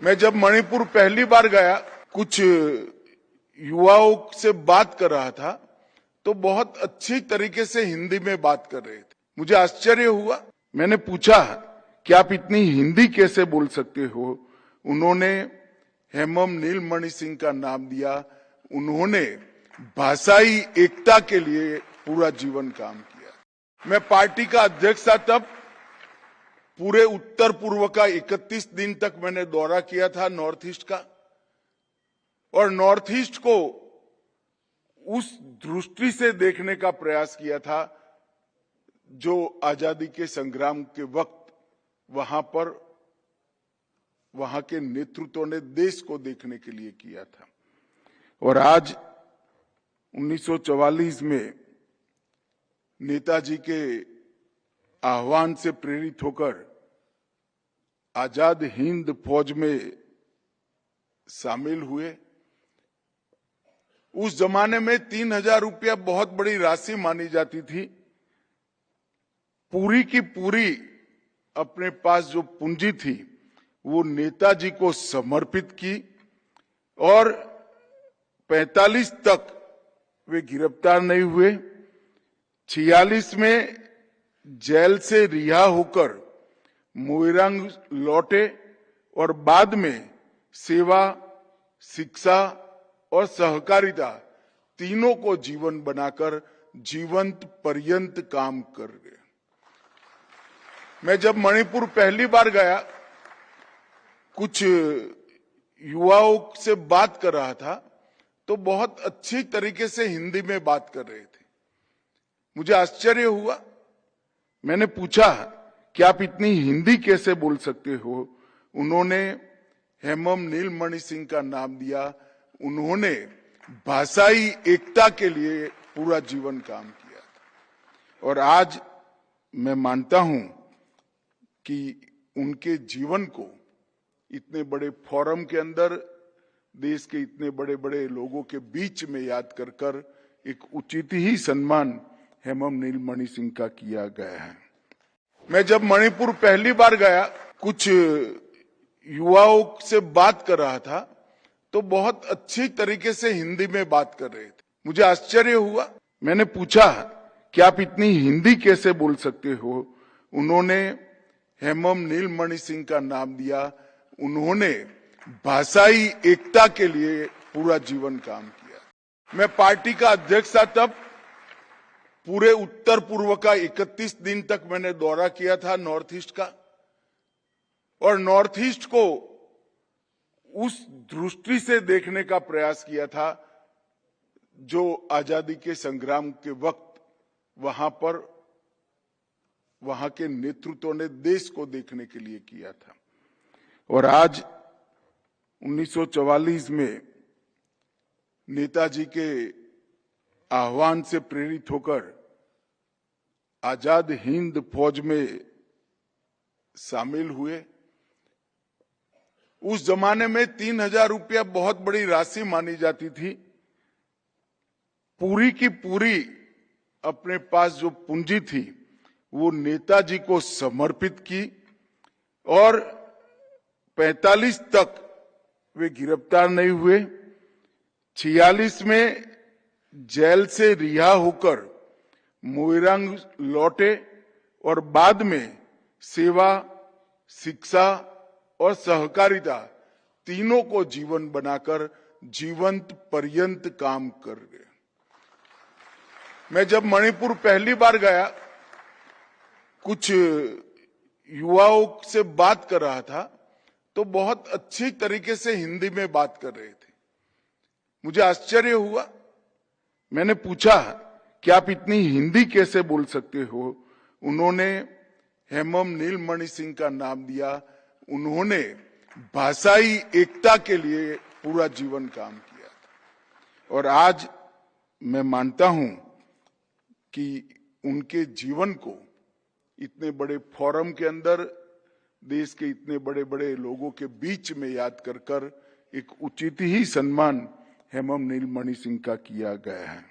मैं जब मणिपुर पहली बार गया, कुछ युवाओं से बात कर रहा था, तो बहुत अच्छी तरीके से हिंदी में बात कर रहे थे। मुझे आश्चर्य हुआ। मैंने पूछा कि आप इतनी हिंदी कैसे बोल सकते हो? उन्होंने हेमम नीलमणि सिंह का नाम दिया। उन्होंने भाषाई एकता के लिए पूरा जीवन काम किया। मैं पार्टी का अध्यक्ष था तब। पूरे उत्तर पूर्व का 31 दिन तक मैंने दौरा किया था नॉर्थ ईस्ट का, और नॉर्थ ईस्ट को उस दृष्टि से देखने का प्रयास किया था जो आजादी के संग्राम के वक्त वहां के नेतृत्व ने देश को देखने के लिए किया था। और आज 1944 में नेताजी के आह्वान से प्रेरित होकर आजाद हिंद फौज में शामिल हुए। उस जमाने में 3,000 रुपया बहुत बड़ी राशि मानी जाती थी। पूरी की पूरी अपने पास जो पूंजी थी वो नेताजी को समर्पित की, और 45 तक वे गिरफ्तार नहीं हुए। 46 में जेल से रिहा होकर मोइरांग लौटे, और बाद में सेवा, शिक्षा और सहकारिता तीनों को जीवन बनाकर जीवंत पर्यंत काम कर गए। मैं जब मणिपुर पहली बार गया, कुछ युवाओं से बात कर रहा था, तो बहुत अच्छी तरीके से हिंदी में बात कर रहे थे। मुझे आश्चर्य हुआ। मैंने पूछा कि आप इतनी हिंदी कैसे बोल सकते हो? उन्होंने हेमम नीलमणि सिंह का नाम दिया। उन्होंने भाषाई एकता के लिए पूरा जीवन काम किया। और आज मैं मानता हूं कि उनके जीवन को इतने बड़े फोरम के अंदर, देश के इतने बड़े बड़े लोगों के बीच में याद कर कर एक उचित ही सम्मान हेमम नीलमणि सिंह का किया गया है। मैं जब मणिपुर पहली बार गया, कुछ युवाओं से बात कर रहा था, तो बहुत अच्छी तरीके से हिंदी में बात कर रहे थे। मुझे आश्चर्य हुआ। मैंने पूछा कि आप इतनी हिंदी कैसे बोल सकते हो? उन्होंने हेमम नीलमणि सिंह का नाम दिया। उन्होंने भाषाई एकता के लिए पूरा जीवन काम किया। मैं पार्टी का अध्यक्ष था तब। पूरे उत्तर पूर्व का 31 दिन तक मैंने दौरा किया था नॉर्थ ईस्ट का, और नॉर्थ ईस्ट को उस दृष्टि से देखने का प्रयास किया था जो आजादी के संग्राम के वक्त वहां के नेतृत्व ने देश को देखने के लिए किया था। और आज 1944 में नेताजी के आह्वान से प्रेरित होकर आजाद हिंद फौज में शामिल हुए। उस जमाने में 3,000 रुपया बहुत बड़ी राशि मानी जाती थी। पूरी की पूरी अपने पास जो पूंजी थी वो नेताजी को समर्पित की, और 45 तक वे गिरफ्तार नहीं हुए। 46 में जेल से रिहा होकर मोइरांग लौटे, और बाद में सेवा, शिक्षा और सहकारिता तीनों को जीवन बनाकर जीवंत पर्यंत काम कर गए। मैं जब मणिपुर पहली बार गया, कुछ युवाओं से बात कर रहा था, तो बहुत अच्छी तरीके से हिंदी में बात कर रहे थे। मुझे आश्चर्य हुआ। मैंने पूछा कि आप इतनी हिंदी कैसे बोल सकते हो? उन्होंने हेमम नीलमणि सिंह का नाम दिया। उन्होंने भाषाई एकता के लिए पूरा जीवन काम किया। और आज मैं मानता हूं कि उनके जीवन को इतने बड़े फोरम के अंदर, देश के इतने बड़े बड़े लोगों के बीच में याद कर कर एक उचित ही सम्मान हेमम नीलमणि सिंह का किया गया है।